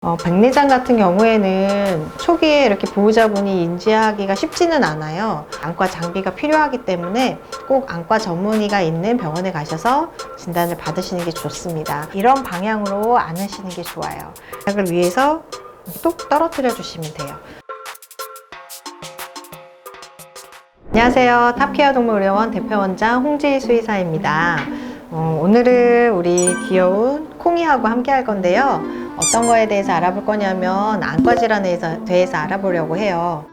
백내장 같은 경우에는 초기에 이렇게 보호자분이 인지하기가 쉽지는 않아요. 안과 장비가 필요하기 때문에 꼭 안과 전문의가 있는 병원에 가셔서 진단을 받으시는 게 좋습니다. 이런 방향으로 안으시는 게 좋아요. 약을 위해서 뚝 떨어뜨려 주시면 돼요. 안녕하세요. 탑케어 동물의료원 대표원장 홍지희 수의사입니다. 오늘은 우리 귀여운 콩이하고 함께 할 건데요. 어떤 거에 대해서 알아볼 거냐면 안과 질환에 대해서 알아보려고 해요.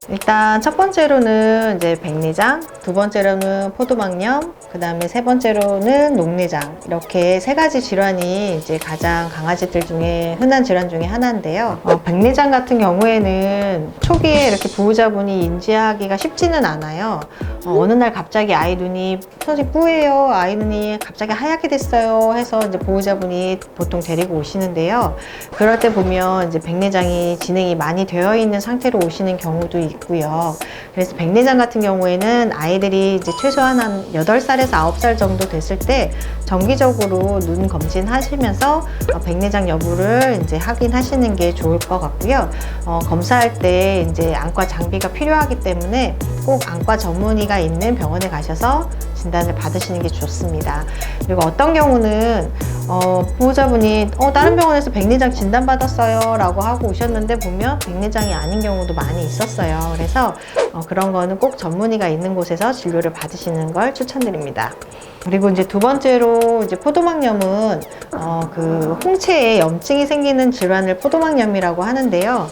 일단 첫 번째로는 이제 백내장, 두 번째로는 포도막염, 그 다음에 세 번째로는 녹내장, 이렇게 세 가지 질환이 이제 가장 강아지들 중에 흔한 질환 중에 하나인데요. 백내장 같은 경우에는 초기에 이렇게 보호자분이 인지하기가 쉽지는 않아요. 어느 날 갑자기 아이 눈이 선생님 뿌예요, 아이 눈이 갑자기 하얗게 됐어요 해서 이제 보호자분이 보통 데리고 오시는데요. 그럴 때 보면 이제 백내장이 진행이 많이 되어 있는 상태로 오시는 경우도 있고요. 그래서 백내장 같은 경우에는 아이들이 이제 최소한 한 8살에서 9살 정도 됐을 때 정기적으로 눈 검진 하시면서 백내장 여부를 이제 확인하시는 게 좋을 것 같고요. 검사할 때 이제 안과 장비가 필요하기 때문에 꼭 안과 전문의가 있는 병원에 가셔서 진단을 받으시는 게 좋습니다. 그리고 어떤 경우는 보호자분이 다른 병원에서 백내장 진단받았어요 라고 하고 오셨는데 보면 백내장이 아닌 경우도 많이 있었어요. 그래서 그런 거는 꼭 전문의가 있는 곳에서 진료를 받으시는 걸 추천드립니다. 그리고 이제 두 번째로 이제 포도막염은 그 홍채에 염증이 생기는 질환을 포도막염이라고 하는데요.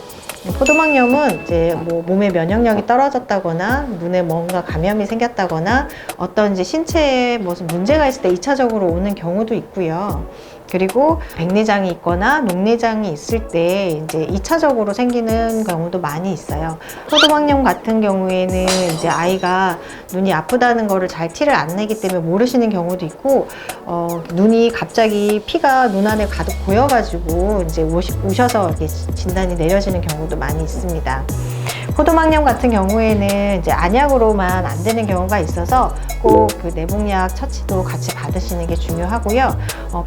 포도막염은 이제 뭐 몸의 면역력이 떨어졌다거나 눈에 뭔가 감염이 생겼다거나 어떤 이제 신체에 무슨 문제가 있을 때 2차적으로 오는 경우도 있고요. 그리고 백내장이 있거나 녹내장이 있을 때 이제 2차적으로 생기는 경우도 많이 있어요. 포도막염 같은 경우에는 이제 아이가 눈이 아프다는 거를 잘 티를 안 내기 때문에 모르시는 경우도 있고, 눈이 갑자기 피가 눈 안에 가득 고여가지고 이제 오셔서 이렇게 진단이 내려지는 경우도 많이 있습니다. 포도막염 같은 경우에는 이제 안약으로만 안 되는 경우가 있어서 꼭 그 내복약 처치도 같이 받으시는 게 중요하고요.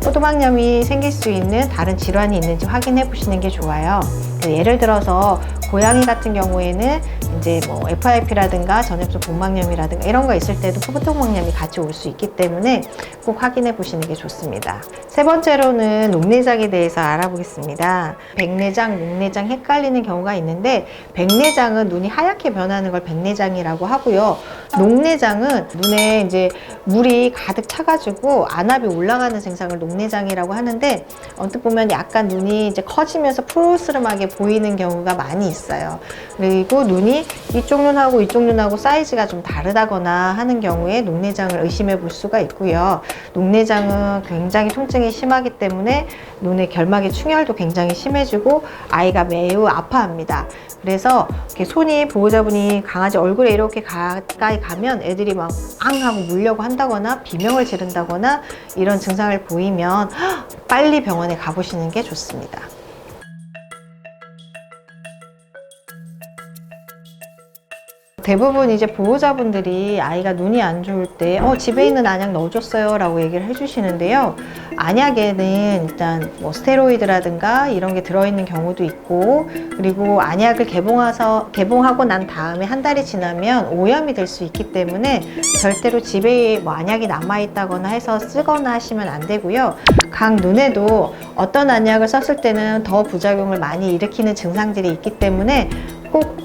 포도막염이 생길 수 있는 다른 질환이 있는지 확인해 보시는 게 좋아요. 예를 들어서 고양이 같은 경우에는 이제 뭐 FIP라든가 전엽성 복막염이라든가 이런 거 있을 때도 포도막염이 같이 올 수 있기 때문에 꼭 확인해 보시는 게 좋습니다. 세 번째로는 녹내장에 대해서 알아보겠습니다. 백내장, 녹내장 헷갈리는 경우가 있는데 백내장은 눈이 하얗게 변하는 걸 백내장이라고 하고요. 녹내장은 눈에 이제 물이 가득 차가지고 안압이 올라가는 증상을 녹내장이라고 하는데 언뜻 보면 약간 눈이 이제 커지면서 푸르스름하게 보이는 경우가 많이 있어요. 그리고 눈이 이쪽 눈하고 이쪽 눈하고 사이즈가 좀 다르다거나 하는 경우에 녹내장을 의심해 볼 수가 있고요. 녹내장은 굉장히 통증이 심하기 때문에 눈의 결막의 충혈도 굉장히 심해지고 아이가 매우 아파합니다. 그래서 이렇게 손이 보호자분이 강아지 얼굴에 이렇게 가까이 가면 애들이 막 앙 하고 물려고 한다거나 비명을 지른다거나 이런 증상을 보이면 빨리 병원에 가보시는 게 좋습니다. 대부분 이제 보호자분들이 아이가 눈이 안 좋을 때 집에 있는 안약 넣어줬어요 라고 얘기를 해주시는데요. 안약에는 일단 뭐 스테로이드라든가 이런 게 들어있는 경우도 있고, 그리고 안약을 개봉하고 난 다음에 한 달이 지나면 오염이 될 수 있기 때문에 절대로 집에 뭐 안약이 남아있다거나 해서 쓰거나 하시면 안 되고요. 각 눈에도 어떤 안약을 썼을 때는 더 부작용을 많이 일으키는 증상들이 있기 때문에 꼭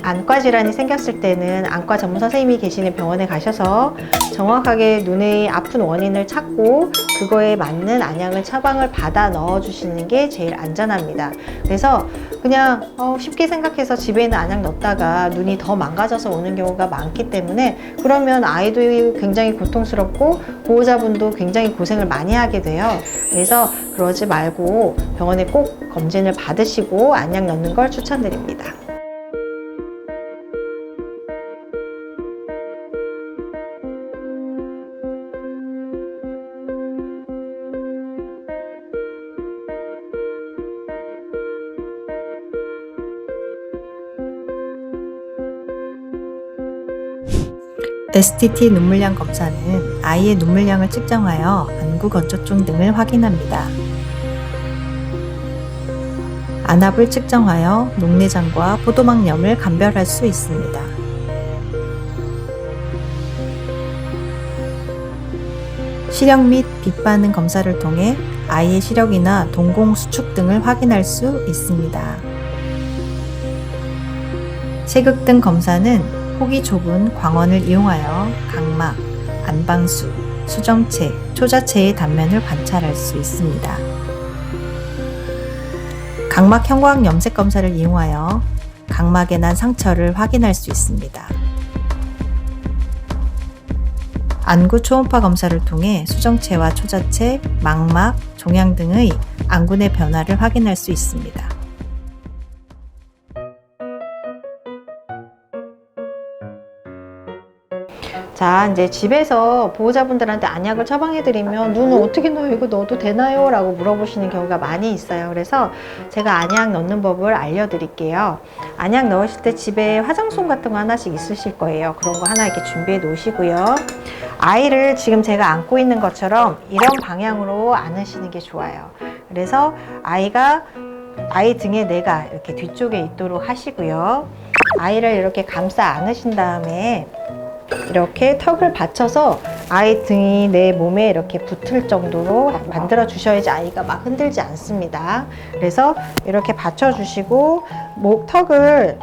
안과 질환이 생겼을 때는 안과 전문 선생님이 계시는 병원에 가셔서 정확하게 눈의 아픈 원인을 찾고 그거에 맞는 안약을 처방을 받아 넣어 주시는 게 제일 안전합니다. 그래서 그냥 쉽게 생각해서 집에 있는 안약 넣었다가 눈이 더 망가져서 오는 경우가 많기 때문에 그러면 아이도 굉장히 고통스럽고 보호자분도 굉장히 고생을 많이 하게 돼요. 그래서 그러지 말고 병원에 꼭 검진을 받으시고 안약 넣는 걸 추천드립니다. STT 눈물량 검사는 아이의 눈물량을 측정하여 안구 건조증 등을 확인합니다. 안압을 측정하여 녹내장과 포도막염을 감별할 수 있습니다. 시력 및 빛 반응 검사를 통해 아이의 시력이나 동공 수축 등을 확인할 수 있습니다. 세극등 검사는 폭이 좁은 광원을 이용하여 각막, 안방수, 수정체, 초자체의 단면을 관찰할 수 있습니다. 각막 형광 염색 검사를 이용하여 각막에 난 상처를 확인할 수 있습니다. 안구 초음파 검사를 통해 수정체와 초자체, 망막, 종양 등의 안구 내 변화를 확인할 수 있습니다. 자, 이제 집에서 보호자분들한테 안약을 처방해드리면 눈은 어떻게 넣어요? 이거 넣어도 되나요? 라고 물어보시는 경우가 많이 있어요. 그래서 제가 안약 넣는 법을 알려드릴게요. 안약 넣으실 때 집에 화장솜 같은 거 하나씩 있으실 거예요. 그런 거 하나 이렇게 준비해 놓으시고요. 아이를 지금 제가 안고 있는 것처럼 이런 방향으로 안으시는 게 좋아요. 그래서 아이 등에 내가 이렇게 뒤쪽에 있도록 하시고요. 아이를 이렇게 감싸 안으신 다음에 이렇게 턱을 받쳐서 아이 등이 내 몸에 이렇게 붙을 정도로 만들어 주셔야지 아이가 막 흔들지 않습니다. 그래서 이렇게 받쳐 주시고 목을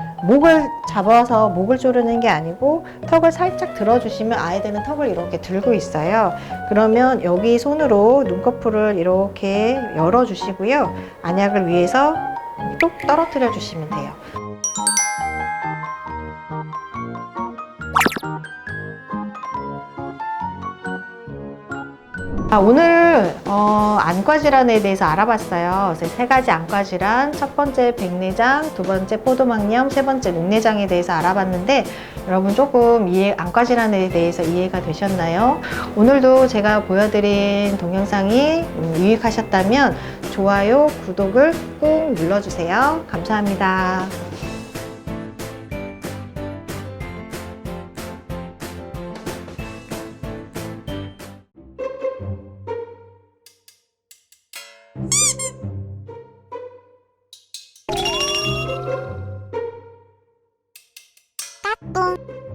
잡아서 목을 조르는 게 아니고 턱을 살짝 들어 주시면 아이들은 턱을 이렇게 들고 있어요. 그러면 여기 손으로 눈꺼풀을 이렇게 열어 주시고요. 안약을 위에서 뚝 떨어뜨려 주시면 돼요. 오늘 안과 질환에 대해서 알아봤어요. 그래서 3가지 안과 질환, 첫 번째 백내장, 두 번째 포도막염, 세 번째 녹내장에 대해서 알아봤는데 여러분 조금 안과 질환에 대해서 이해가 되셨나요? 오늘도 제가 보여드린 동영상이 유익하셨다면 좋아요, 구독을 꼭 눌러주세요. 감사합니다. 뿡